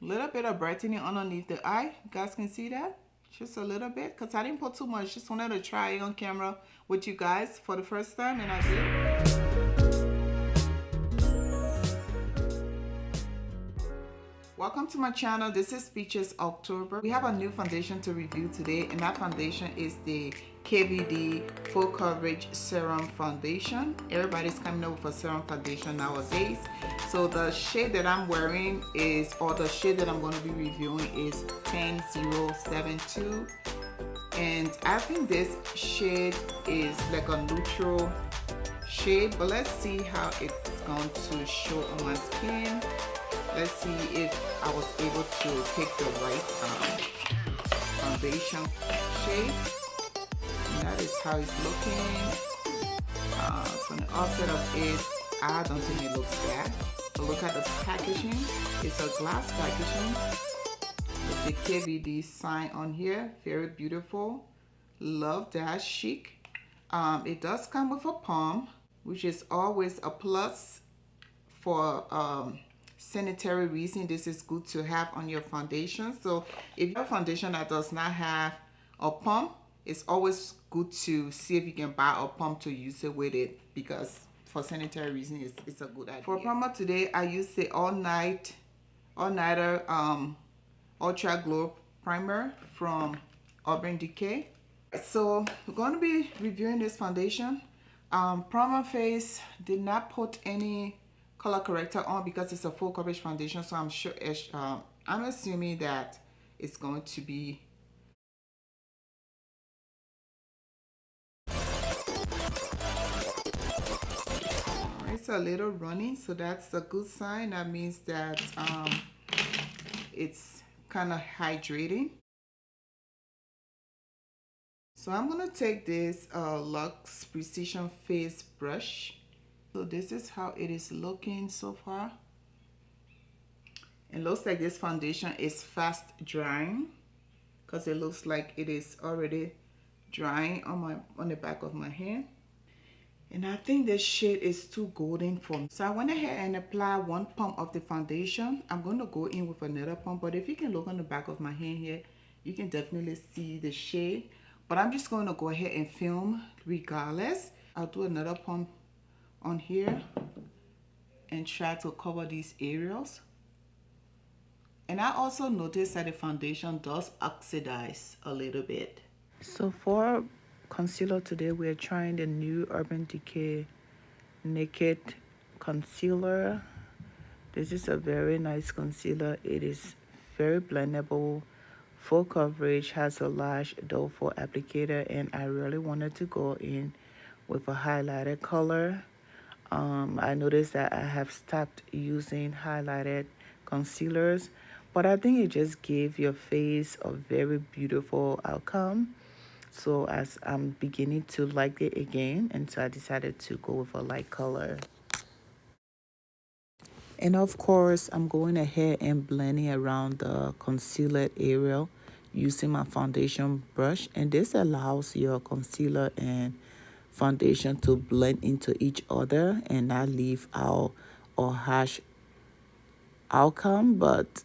little bit of brightening underneath the eye. You guys can see that? Just a little bit, because I didn't put too much. Just wanted to try it on camera with you guys for the first time, and I did. Welcome to my channel. This is Peaches October. We have a new foundation to review today, and that foundation is the KVD Full Coverage Serum Foundation. Everybody's coming up with a serum foundation nowadays. So the shade that I'm wearing is, or the shade that I'm going to be reviewing is 10072. And I think this shade is like a neutral shade, but let's see how it's going to show on my skin. Let's see if I was able to pick the right foundation shade. And that is how it's looking. From the offset of it, I don't think it looks bad. But look at the packaging. It's a glass packaging with the KVD sign on here. Very beautiful. Love that. Chic. It does come with a palm, which is always a plus for sanitary reason. This is good to have on your foundation. So if you have a foundation that does not have a pump, it's always good to see if you can buy a pump to use it with it, because for sanitary reasons it's a good idea. For primer today, I use the all-nighter ultra glow primer from DECAY. So we're going to be reviewing this foundation. Primer face, did not put any color corrector on because it's a full coverage foundation, so I'm sure I'm assuming that it's going to be it's a little running, so that's a good sign. That means that it's kind of hydrating. So I'm gonna take this Luxe Precision Face brush. So this is how it is looking so far. It looks like this foundation is fast drying, because it looks like it is already drying on the back of my hand. And I think this shade is too golden for me. So I went ahead and applied one pump of the foundation. I'm going to go in with another pump, but if you can look on the back of my hand here, you can definitely see the shade. But I'm just going to go ahead and film regardless. I'll do another pump on here and try to cover these areas. And I also noticed that the foundation does oxidize a little bit. So for concealer today, we're trying the new Urban Decay Naked Concealer. This is a very nice concealer. It is very blendable, full coverage, has a large doe foot applicator, and I really wanted to go in with a highlighted color. I noticed that I have stopped using highlighted concealers, but I think it just gave your face a very beautiful outcome. So as I'm beginning to like it again, and so I decided to go with a light color. And of course, I'm going ahead and blending around the concealer area using my foundation brush, and this allows your concealer and foundation to blend into each other and not leave out a harsh outcome. But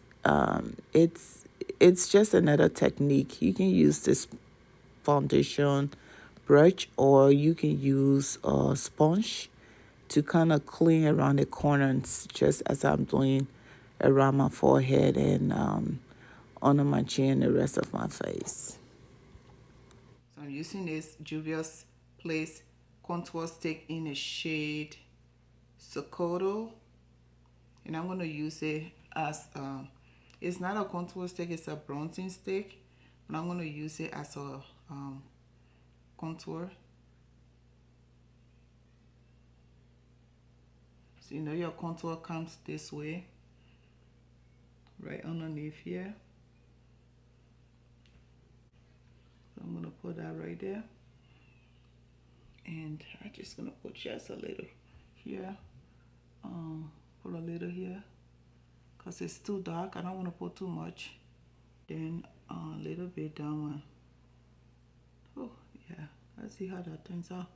it's just another technique. You can use this foundation brush, or you can use a sponge to kind of clean around the corners, just as I'm doing around my forehead and under my chin and the rest of my face. So I'm using this Juvia's Place contour stick in the shade Sokoto, and I'm going to use it as it's not a contour stick, it's a bronzing stick, but I'm going to use it as a contour. So you know your contour comes this way, right underneath here. So I'm going to put that right there. And I'm just going to put just a little here. Put a little here, because it's too dark. I don't want to put too much. Then a little bit down one. Oh, yeah. Let's see how that turns out.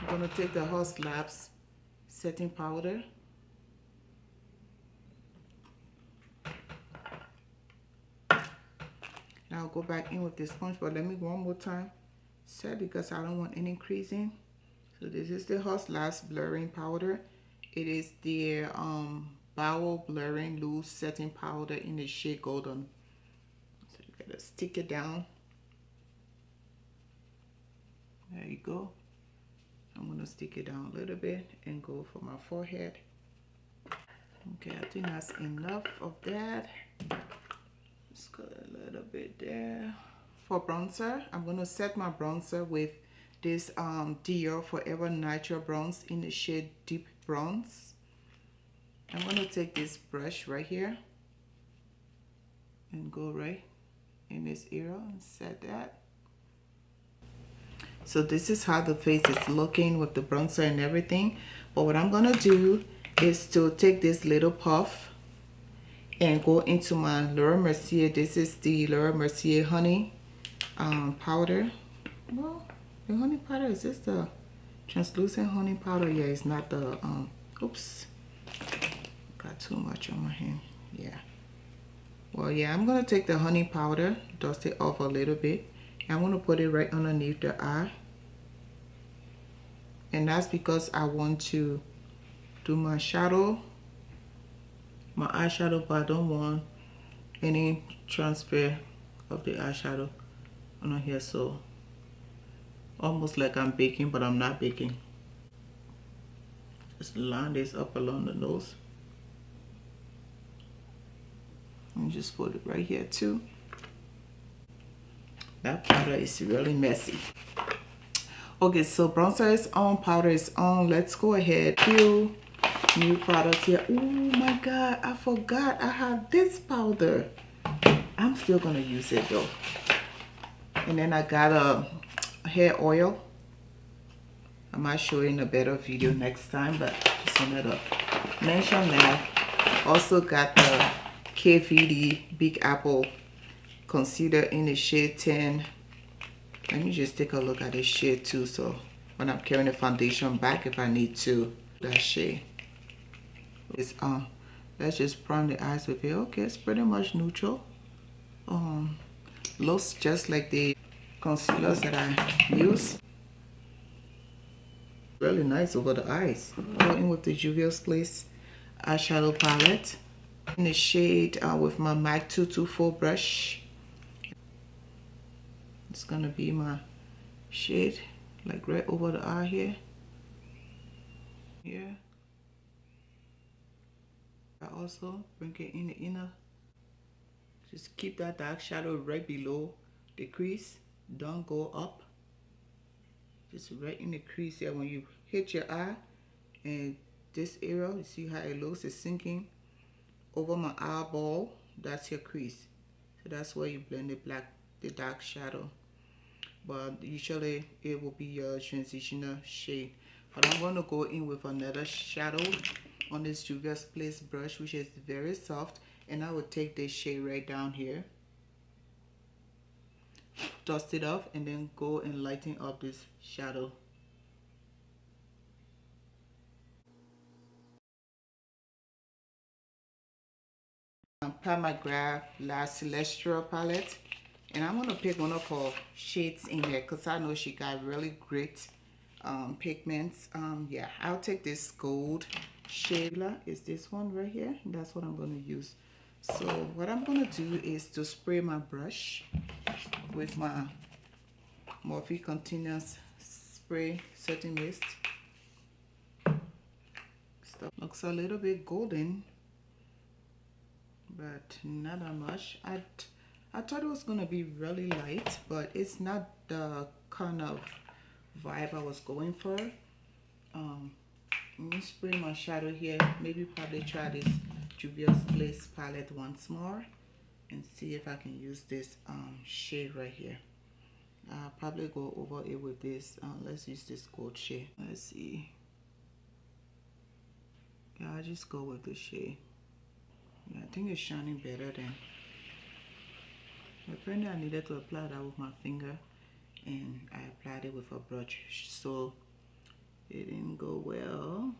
I'm gonna take the Horse Labs setting powder. Now I'll go back in with this sponge, but let me one more time set because I don't want any creasing. So this is the Horse Labs blurring powder. It is the Bowel Blurring Loose Setting Powder in the shade Golden. So you gotta stick it down. There you go. I'm gonna stick it down a little bit and go for my forehead. Okay, I think that's enough of that. Just got a little bit there. For bronzer, I'm gonna set my bronzer with this Dior Forever Natural Bronze in the shade Deep Bronze. I'm gonna take this brush right here and go right in this area and set that. So this is how the face is looking with the bronzer and everything. But what I'm gonna do is to take this little puff and go into my Laura Mercier. This is the Laura Mercier honey powder. Well, the honey powder, is this the translucent honey powder? Yeah, it's not the oops, got too much on my hand. Yeah, well, yeah, I'm gonna take the honey powder, dust it off a little bit, and I'm gonna put it right underneath the eye. And that's because I want to do my shadow, my eyeshadow, but I don't want any transfer of the eyeshadow on here. So almost like I'm baking, but I'm not baking. Just line this up along the nose and just put it right here too. That powder is really messy. Okay, so bronzer is on, powder is on. Let's go ahead. Few new products here. Oh my god, I forgot I have this powder. I'm still gonna use it though. And then I got a hair oil. I might show you in a better video next time, but just wanted to mention that. Also got the KVD Big Apple concealer in the shade 10. Let me just take a look at this shade too, so when I'm carrying the foundation back, if I need to, that shade. It's let's just prime the eyes with it. Okay, it's pretty much neutral. Looks just like the concealers that I use. Really nice over the eyes. Go in with the Juvia's Place eyeshadow palette in the shade with my MAC 224 brush. It's gonna be my shade, like right over the eye here. Yeah. I also bring it in the inner. Just keep that dark shadow right below the crease. Don't go up. Just right in the crease here. When you hit your eye and this area, you see how it looks, it's sinking over my eyeball. That's your crease. So that's where you blend the dark shadow. But usually it will be your transitional shade. But I'm going to go in with another shadow on this Juvia's Place brush, which is very soft, and I will take this shade right down here, dust it off, and then go and lighten up this shadow. Pat McGrath La Celestial palette, and I'm going to pick one of her shades in there because I know she got really great pigments. Yeah, I'll take this gold shade. Is this one right here? That's what I'm going to use. So what I'm going to do is to spray my brush with my Morphe Continuous Spray Setting Mist. Stuff looks a little bit golden, but not that much. I thought it was going to be really light, but it's not the kind of vibe I was going for. Let me spray my shadow here. Maybe probably try this Juvia's Place palette once more and see if I can use this shade right here. I'll probably go over it with this. Let's use this gold shade. Let's see. Yeah, I'll just go with this shade. Yeah, I think it's shining better than. Apparently I needed to apply that with my finger, and I applied it with a brush. So It didn't go well.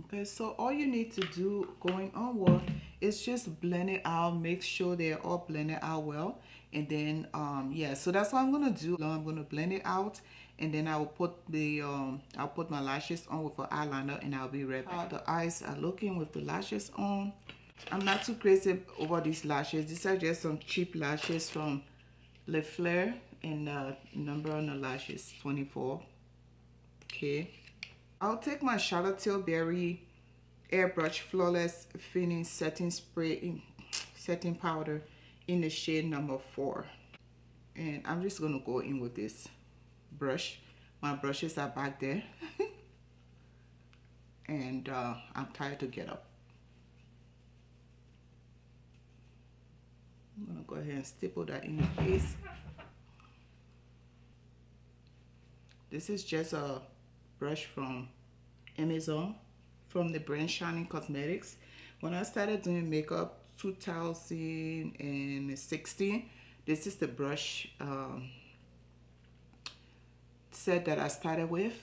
Okay, so all you need to do going onward is just blend it out, make sure they're all blended out well, and then yeah, so that's what I'm gonna do. I'm gonna blend it out, and then I will put the I'll put my lashes on with an eyeliner, and I'll be right back. How the eyes are looking with the lashes on. I'm not too crazy over these lashes. These are just some cheap lashes from Le Fleur, and number on the lash is 24. Okay, I'll take my Charlotte Tilbury Airbrush Flawless Finish Setting Spray setting powder in the shade number 4, and I'm just gonna go in with this brush. My brushes are back there and I'm tired to get up. I'm gonna go ahead and stipple that in the face. This is just a brush from Amazon from the brand Shining Cosmetics. When I started doing makeup 2016, this is the brush set that I started with.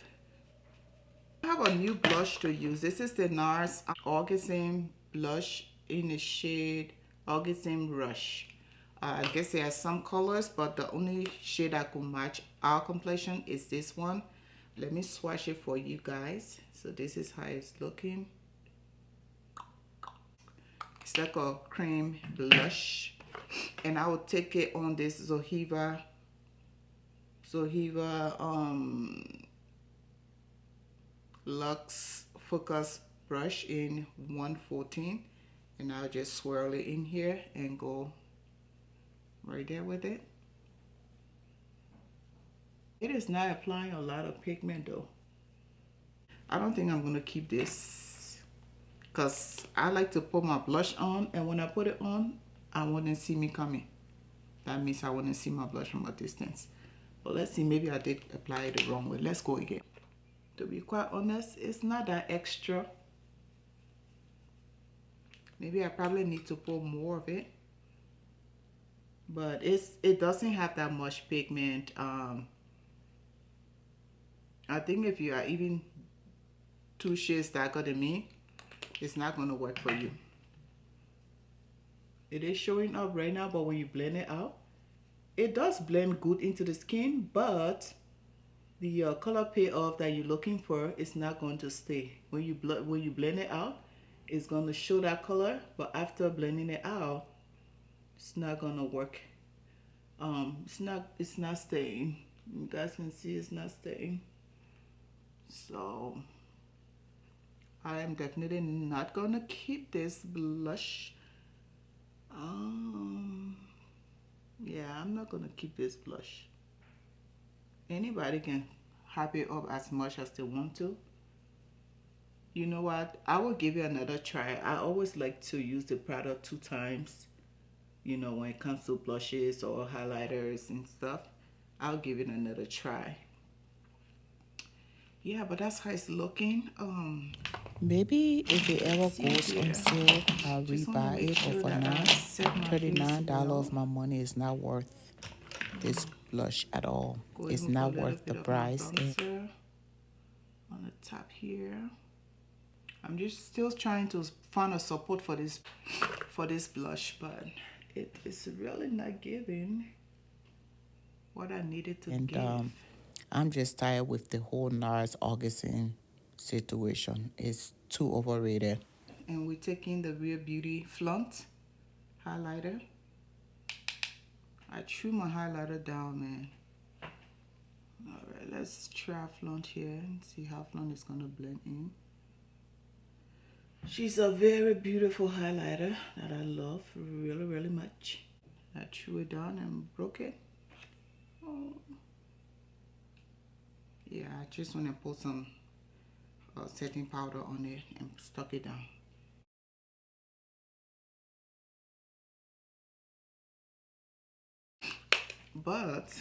I have a new blush to use. This is the NARS Orgasm blush in the shade Orgasm Rush. I guess there are some colors, but the only shade I could match our complexion is this one. Let me swatch it for you guys. So this is how it's looking. It's like a cream blush, and I will take it on this Zoeva Luxe Focus brush in 114, and I'll just swirl it in here and go right there with it. It is not applying a lot of pigment though. I don't think I'm gonna keep this because I like to put my blush on, and when I put it on, I wouldn't see me coming. That means I wouldn't see my blush from a distance. But let's see, maybe I did apply it the wrong way. Let's go again. To be quite honest, it's not that extra. Maybe I probably need to put more of it, but it doesn't have that much pigment. I think if you are even 2 shades darker than me, it's not going to work for you. It is showing up right now, but when you blend it out, it does blend good into the skin, but the color payoff that you're looking for is not going to stay. When you blend it out, it's going to show that color, but after blending it out, it's not going to work. It's not staying. You guys can see it's not staying. So I am definitely not going to keep this blush. Yeah, I'm not going to keep this blush. Anybody can hype it up as much as they want to. You know what? I will give it another try. I always like to use the product 2 times. You know, when it comes to blushes or highlighters and stuff, I'll give it another try. Yeah, but that's how it's looking. Maybe if it ever goes on sale, I'll rebuy it. Or for now, $39 of my money is not worth this blush at all. It's not worth the price. On the top here. I'm just still trying to find a support for this blush, but it is really not giving what I needed to give. I'm just tired with the whole NARS Orgasm situation. It's too overrated. And we're taking the Real Beauty Flaunt highlighter. I threw my highlighter down, man. Alright, let's try Flaunt here and see how Flaunt is gonna blend in. She's a very beautiful highlighter that I love really, really much. I threw it down and broke it. Oh. Yeah, I just want to put some setting powder on it and stuck it down. But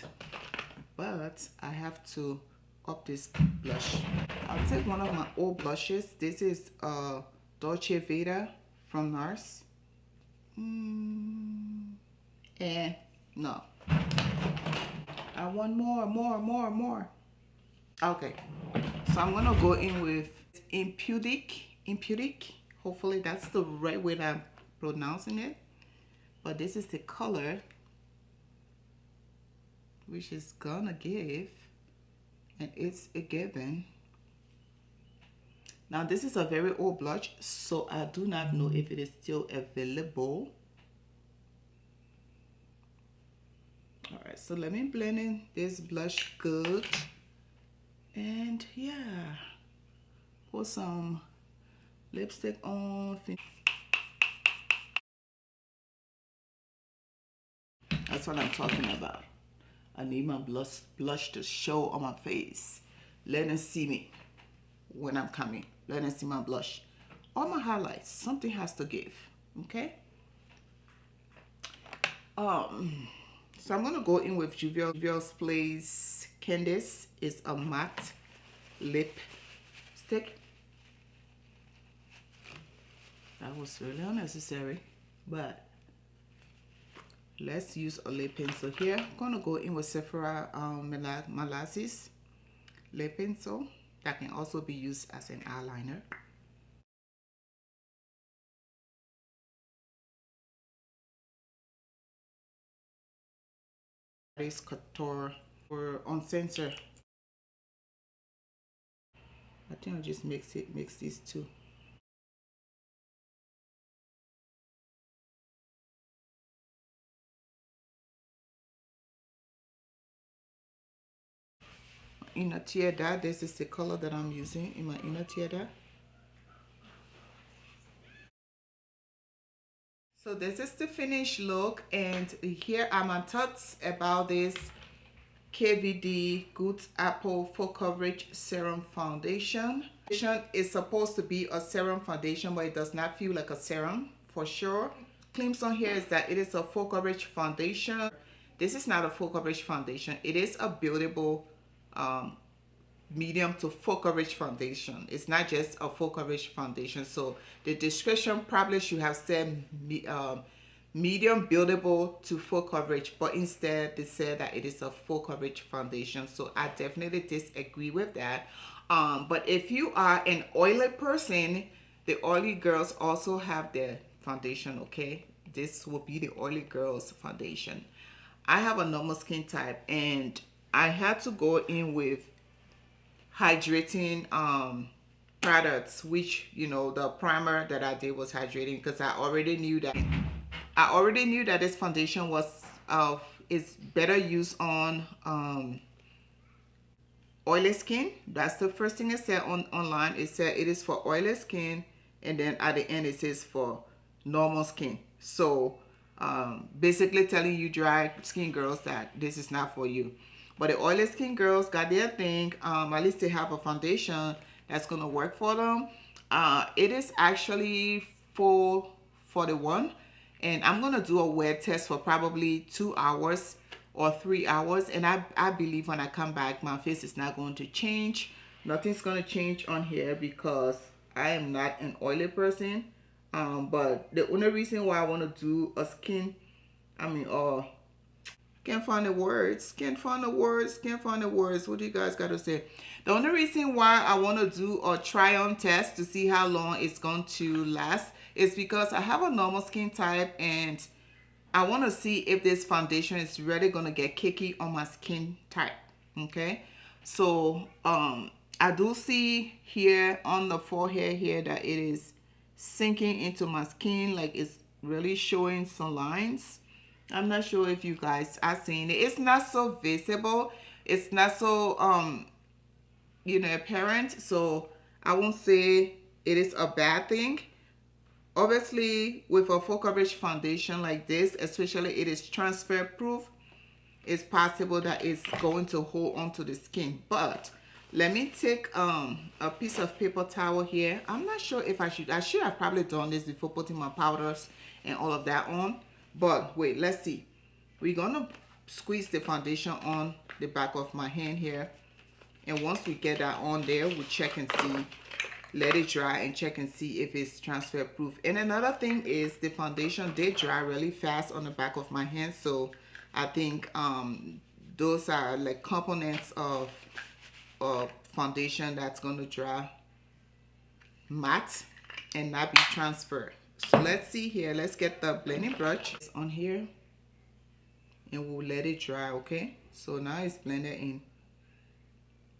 I have to up this blush. I'll take one of my old blushes. This is Dolce Vita from NARS. And No. I want more. Okay. So I'm gonna go in with impudic. Hopefully that's the right way that I'm pronouncing it. But this is the color which is gonna give, and it's a given. Now this is a very old blush, so I do not know if it is still available. All right, so let me blend in this blush good. And yeah, put some lipstick on. That's what I'm talking about. I need my blush to show on my face. Let them see me when I'm coming. Let them see my blush. All my highlights, something has to give, okay? So I'm gonna go in with Juvia's Place Candice. It's a matte lip stick. That was really unnecessary, but let's use a lip pencil here. I'm gonna go in with Sephora Molasses lip pencil. That can also be used as an eyeliner. This Couture or on Sensor. I think I'll just mix these two. Inner tear dye, this is the color that I'm using in my inner tear dye. So this is the finished look, and here are my thoughts about this KVD Good Apple Full Coverage Serum Foundation. It's supposed to be a serum foundation, but it does not feel like a serum for sure. Claims on here is that it is a full coverage foundation. This is not a full coverage foundation. It is a buildable medium to full coverage foundation. It's not just a full coverage foundation. So the description probably should have said medium buildable to full coverage, but instead they said that it is a full coverage foundation. So I definitely disagree with that. But if you are an oily person, the oily girls also have their foundation, okay? This will be the oily girls foundation. I have a normal skin type, and I had to go in with hydrating products, which, you know, the primer that I did was hydrating, because I already knew that this foundation was is better used on oily skin. That's the first thing it said online. It said it is for oily skin, and then at the end it says for normal skin. So basically telling you dry skin girls that this is not for you. But the oily skin girls got their thing. At least they have a foundation that's gonna work for them. It is actually $4.41, and I'm gonna do a wear test for probably 2 hours or 3 hours, and I believe when I come back my face is not going to change. Nothing's gonna change on here because I am not an oily person. But the only reason why I want to do a skin, can't find the words. What do you guys got to say? The only reason why I want to do a try-on test to see how long it's going to last is because I have a normal skin type, and I want to see if this foundation is really going to get kicky on my skin type. Okay, so I do see here on the forehead here that it is sinking into my skin, like it's really showing some lines. I'm not sure if you guys are seeing it. It's not so visible. It's not so apparent. So I won't say it is a bad thing. Obviously, with a full coverage foundation like this, especially it is transfer proof, it's possible that it's going to hold onto the skin. But let me take a piece of paper towel here. I'm not sure if I should have probably done this before putting my powders and all of that on. But wait, let's see. We're gonna squeeze the foundation on the back of my hand here, and once we get that on there, we'll check and see, let it dry and check and see if it's transfer proof. And another thing is the foundation did dry really fast on the back of my hand, so I think those are like components of foundation that's going to dry matte and not be transferred. So let's see here. Let's get the blending brush on here and we'll let it dry. Okay, so now it's blended in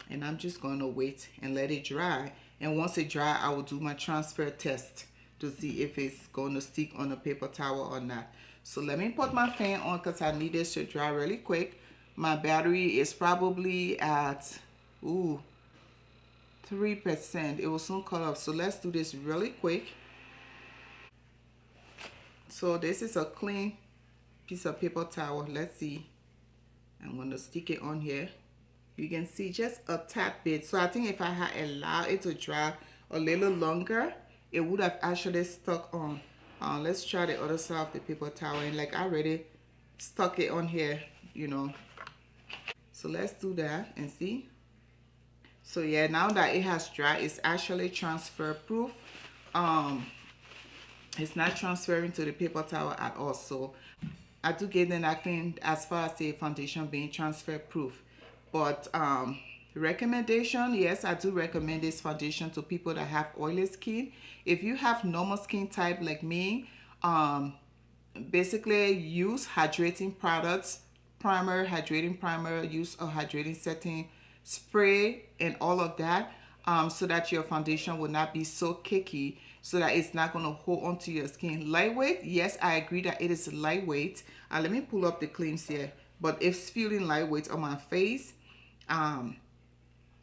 and I'm just going to wait and let it dry. And once it dry, I will do my transfer test to see if it's going to stick on a paper towel or not. So let me put my fan on because I need this to dry really quick. My battery is probably at 3%. It will soon cut off. So let's do this really quick. So this is a clean piece of paper towel. Let's see. I'm going to stick it on here. You can see just a tad bit. So I think if I had allowed it to dry a little longer, it would have actually stuck on. Let's try the other side of the paper towel. And like I already stuck it on here, you know. So let's do that and see. So yeah, now that it has dried, it's actually transfer proof. It's not transferring to the paper towel at all. So I do get an acting as far as the foundation being transfer proof. But recommendation, yes, I do recommend this foundation to people that have oily skin. If you have normal skin type like me, basically use hydrating products, hydrating primer, use a hydrating setting spray and all of that, so that your foundation will not be so cakey, so that it's not going to hold onto your skin. Lightweight, yes, I agree that it is lightweight. Let me pull up the claims here, but it's feeling lightweight on my face.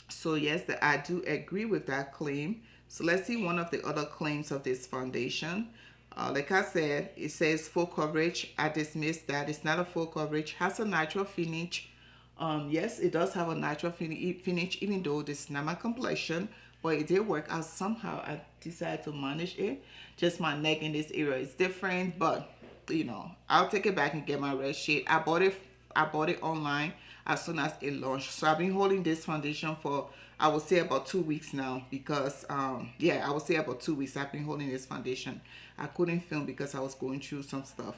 So yes, I do agree with that claim. So let's see one of the other claims of this foundation. Like I said, it says full coverage. I dismissed that. It's not a full coverage. Has a natural finish. Yes, it does have a natural finish, even though this is not my complexion, but it did work out somehow. I decided to manage it. Just my neck in this area is different, but you know, I'll take it back and get my red shade. I bought it online as soon as it launched. So I've been holding this foundation for, I would say, about 2 weeks now, because yeah, I would say about 2 weeks I've been holding this foundation. I couldn't film because I was going through some stuff.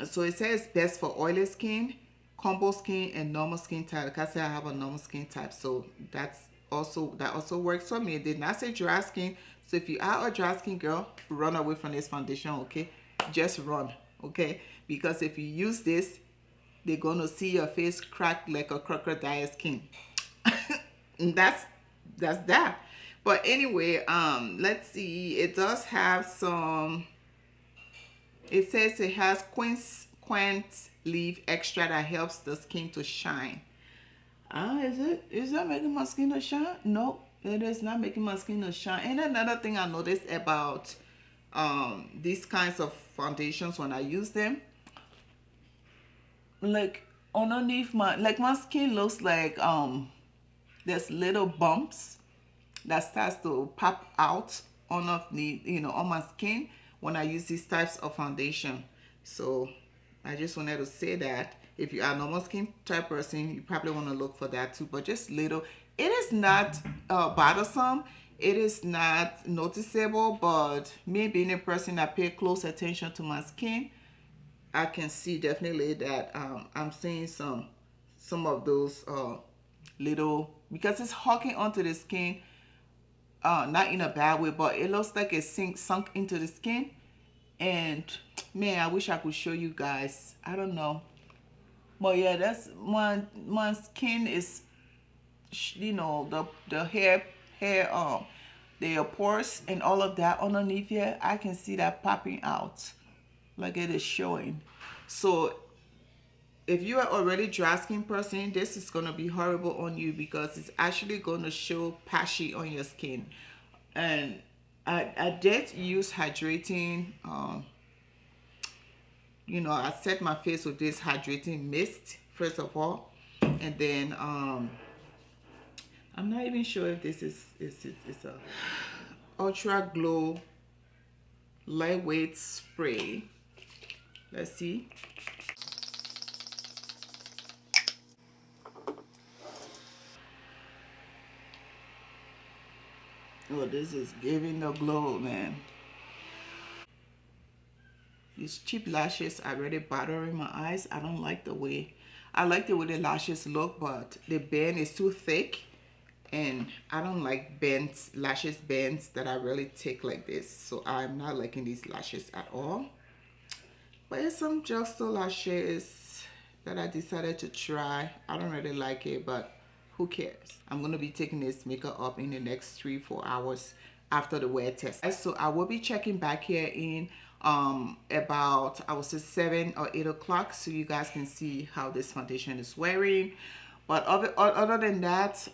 So it says best for oily skin, combo skin, and normal skin type. Like I said, I have a normal skin type, so that also works for me. It did not say dry skin. So if you are a dry skin girl, run away from this foundation, okay? Just run, okay? Because if you use this, they're gonna see your face crack like a crocodile skin. that's that. But anyway, let's see. It does have some. It says it has quince leaf extract that helps the skin to shine. Is that making my skin to shine? No, it is not making my skin to shine. And another thing I noticed about these kinds of foundations when I use them, like underneath my skin looks like there's little bumps that starts to pop out underneath, on my skin when I use these types of foundation. So I just wanted to say that if you are a normal skin type person, you probably want to look for that too. But just little, it is not bothersome. It is not noticeable, but me being a person that pay close attention to my skin, I can see definitely that I'm seeing some of those little, because it's hooking onto the skin, not in a bad way, but it looks like it's sunk into the skin. And man, I wish I could show you guys. I don't know, but yeah, that's my skin is, the hair the pores and all of that underneath here. I can see that popping out like it is showing. So if you are already dry skin person, this is going to be horrible on you, because it's actually going to show patchy on your skin. And I did use hydrating, I set my face with this hydrating mist first of all, and then I'm not even sure if this is a ultra glow lightweight spray. Let's see. Oh, this is giving the glow, man. You These cheap lashes are really bothering my eyes. I don't like the way, I like the way the lashes look, but the band is too thick. And I don't like bands, lashes bands that are really thick like this. So I'm not liking these lashes at all. But it's some Juxta lashes that I decided to try. I don't really like it, but who cares? I'm going to be taking this makeup up in the next 3-4 hours after the wear test. So I will be checking back here in about, I would say 7 or 8 o'clock, so you guys can see how this foundation is wearing. But other than that,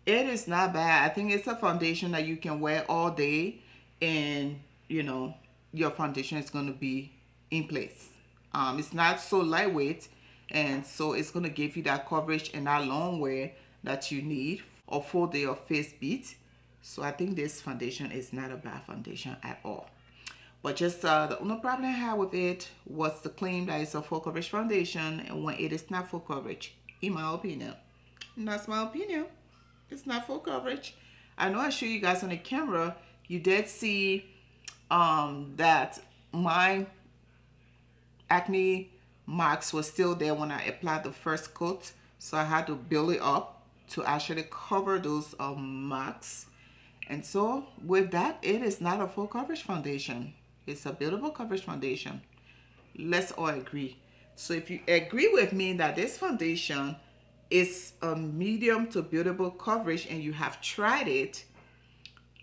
it is not bad. I think it's a foundation that you can wear all day, and you know your foundation is going to be in place. It's not so lightweight, and so it's going to give you that coverage and that long wear that you need a full day of face beat. So I think this foundation is not a bad foundation at all. But just the only problem I had with it was the claim that it's a full coverage foundation, and when it is not full coverage, in my opinion. And that's my opinion. It's not full coverage. I know I showed you guys on the camera. You did see that my acne marks were still there when I applied the first coat. So I had to build it up to actually cover those marks. And so with that, it is not a full coverage foundation. It's a buildable coverage foundation. Let's all agree. So if you agree with me that this foundation is a medium to buildable coverage and you have tried it,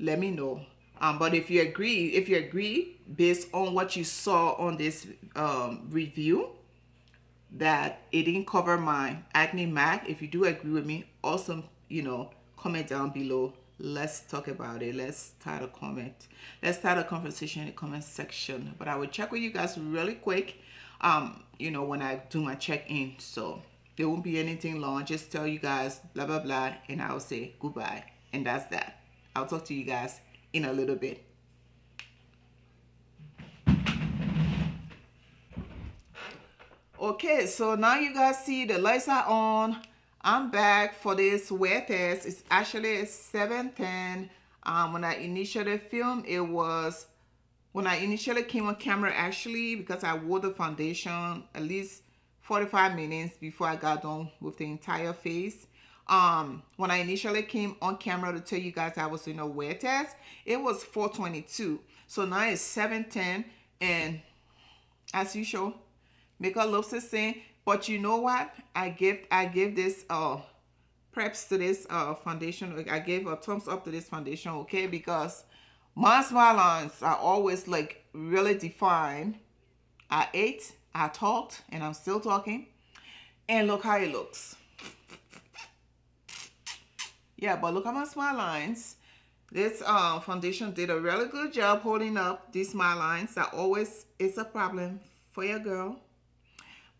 let me know. But if you agree based on what you saw on this review that it didn't cover my acne mark, if you do agree with me, awesome, comment down below. Let's talk about it. Let's start a comment. Let's start a conversation in the comment section. But I will check with you guys really quick, when I do my check-in. So there won't be anything long. Just tell you guys blah, blah, blah, and I'll say goodbye. And that's that. I'll talk to you guys in a little bit. Okay, so now you guys see the lights are on. I'm back for this wear test. It's actually 7:10. When I initially filmed, it was when I initially came on camera, actually, because I wore the foundation at least 45 minutes before I got done with the entire face. When I initially came on camera to tell you guys I was in a wear test, it was 4:22. So now it's 7:10, and as usual, makeup looks the same. But you know what? I give this preps to this foundation. I gave a thumbs up to this foundation, okay? Because my smile lines are always like really defined. I ate, I talked, and I'm still talking. And look how it looks. Yeah, but look at my smile lines. This foundation did a really good job holding up these smile lines. That always is a problem for your girl.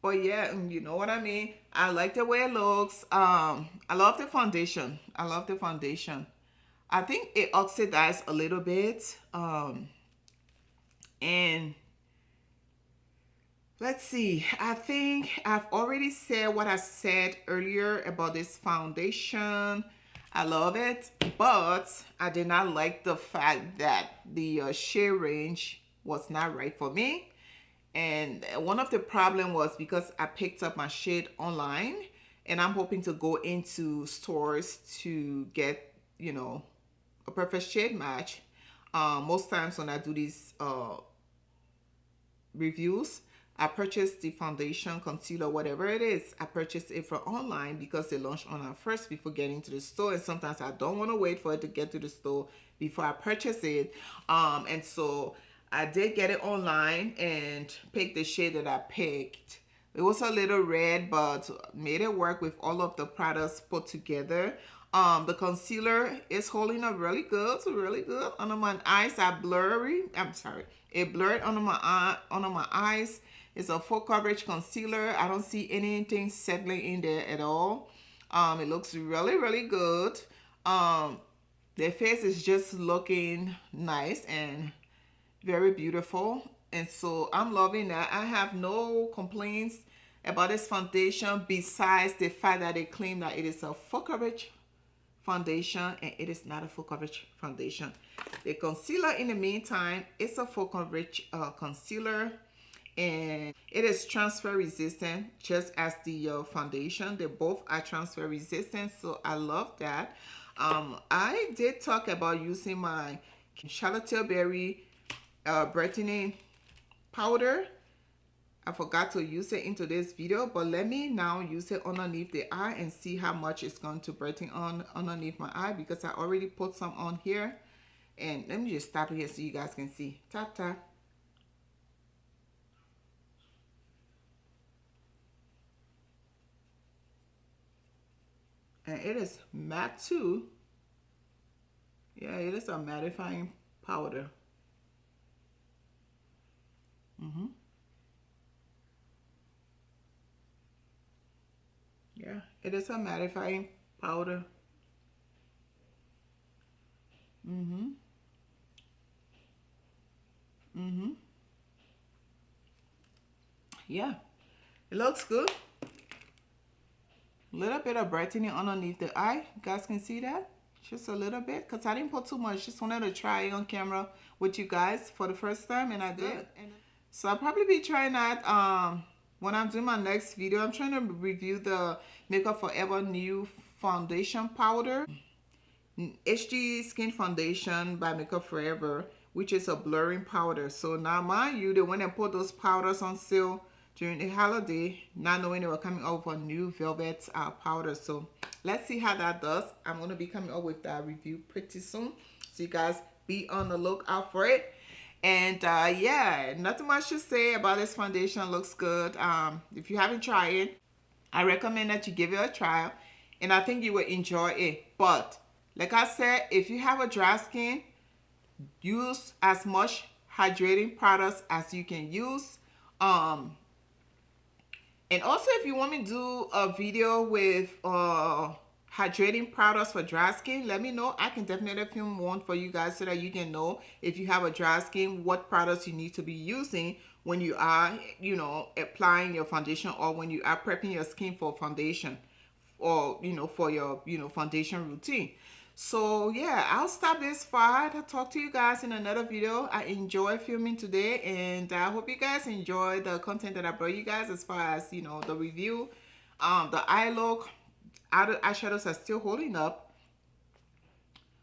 But yeah, you know what I mean. I like the way it looks. I love the foundation. I love the foundation. I think it oxidized a little bit. And let's see. I think I've already said what I said earlier about this foundation. I love it, but I did not like the fact that the shade range was not right for me. And one of the problem was because I picked up my shade online, and I'm hoping to go into stores to get, a perfect shade match. Most times when I do these reviews, I purchase the foundation, concealer, whatever it is. I purchase it from online because they launch online first before getting to the store. And sometimes I don't want to wait for it to get to the store before I purchase it. And so I did get it online and picked the shade that I picked. It was a little red, but made it work with all of the products put together. The concealer is holding up really good, Under my eyes are blurry. It blurred under my eyes. It's a full coverage concealer. I don't see anything settling in there at all. It looks really, really good. Their face is just looking nice and very beautiful. And so I'm loving that. I have no complaints about this foundation besides the fact that they claim that it is a full coverage foundation, and it is not a full coverage foundation. The concealer, in the meantime, it's a full coverage concealer. and it is transfer resistant just as the foundation. They both are transfer resistant, so I love that. I did talk about using my Charlotte Tilbury brightening powder. I forgot to use it into this video, but let me now use it underneath the eye and see how much it's going to brighten on underneath my eye, because I already put some on here. And let me just stop it here so you guys can see. Tap, tap. And it is matte too. Yeah, it is a mattifying powder. Yeah, it is a mattifying powder. Yeah, it looks good. A little bit of brightening underneath the eye. You guys can see that? Just a little bit, because I didn't put too much. Just wanted to try it on camera with you guys for the first time, and I did. So I'll probably be trying that when I'm doing my next video. I'm trying to review the Makeup Forever new foundation powder. HD Skin Foundation by Makeup Forever, which is a blurring powder. So now, mind you, they went and put those powders on sale during the holiday, not knowing they were coming out with a new velvet powder. So let's see how that does. I'm going to be coming up with that review pretty soon, so you guys be on the lookout for it. And yeah, nothing much to say about this foundation. Looks good. If you haven't tried it, I recommend that you give it a try, and I think you will enjoy it. But like I said, if you have a dry skin, use as much hydrating products as you can use. And also, if you want me to do a video with hydrating products for dry skin, let me know. I can definitely film one for you guys so that you can know, if you have a dry skin, what products you need to be using when you are, you know, applying your foundation, or when you are prepping your skin for foundation, or, you know, for your, you know, foundation routine. So yeah, I'll stop this far. I'll talk to you guys in another video. I enjoy filming today, and I hope you guys enjoy the content that I brought you guys, as far as, you know, the review. The eye look, eyeshadows are still holding up.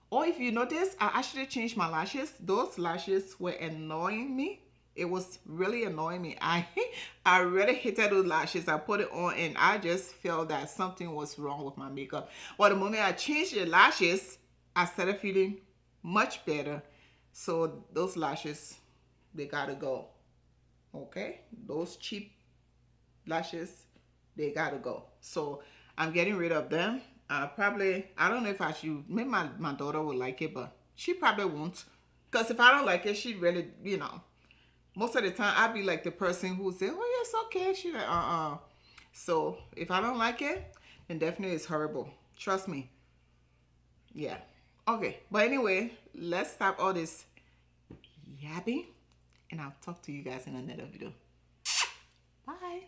Or if you notice, I actually changed my lashes. Those lashes were annoying me. It was really annoying me. I really hated those lashes. I put it on and I just felt that something was wrong with my makeup. Well, the moment I changed the lashes, I started feeling much better. So those lashes, they gotta go. Okay? Those cheap lashes, they gotta go. So I'm getting rid of them. Probably, I don't know if I should, maybe my daughter would like it, but she probably won't. Because if I don't like it, she'd really, you know, most of the time I'd be like the person who say, oh yes, okay. She's like, So if I don't like it, then definitely it's horrible. Trust me. Yeah. Okay. But anyway, let's stop all this yapping, and I'll talk to you guys in another video. Bye.